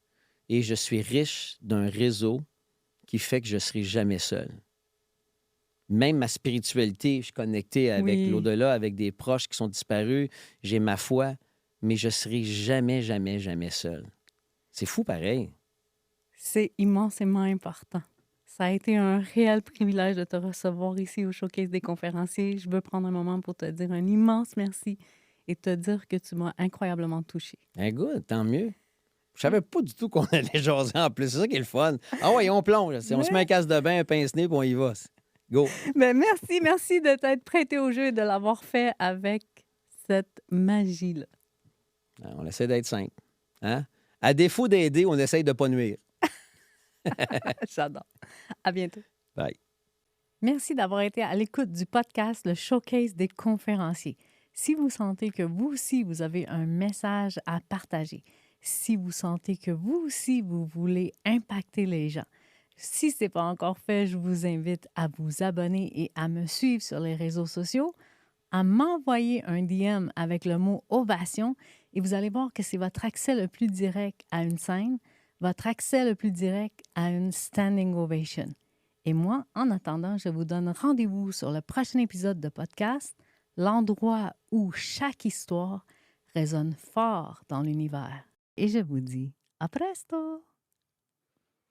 Et je suis riche d'un réseau qui fait que je ne serai jamais seul. Même ma spiritualité, je suis connecté avec Oui. l'au-delà, avec des proches qui sont disparus. J'ai ma foi, mais je ne serai jamais, jamais, jamais seul. C'est fou pareil. C'est immensément important. Ça a été un réel privilège de te recevoir ici au Showcase des conférenciers. Je veux prendre un moment pour te dire un immense merci et te dire que tu m'as incroyablement touchée. Ben good, tant mieux. Je savais pas du tout qu'on allait jaser en plus. C'est ça qui est le fun. Ah ouais, on plonge. On se met un casque de bain, un pince-nez, puis on y va. Go. Ben merci de t'être prêté au jeu et de l'avoir fait avec cette magie-là. On essaie d'être simple. Hein? À défaut d'aider, on essaie de ne pas nuire. J'adore. À bientôt. Bye. Merci d'avoir été à l'écoute du podcast Le Showcase des conférenciers. Si vous sentez que vous aussi, vous avez un message à partager, si vous sentez que vous aussi, vous voulez impacter les gens, si ce n'est pas encore fait, je vous invite à vous abonner et à me suivre sur les réseaux sociaux, à m'envoyer un DM avec le mot ovation et vous allez voir que c'est votre accès le plus direct à une scène, votre accès le plus direct à une standing ovation. Et moi, en attendant, je vous donne rendez-vous sur le prochain épisode de podcast, l'endroit où chaque histoire résonne fort dans l'univers. Et je vous dis à presto!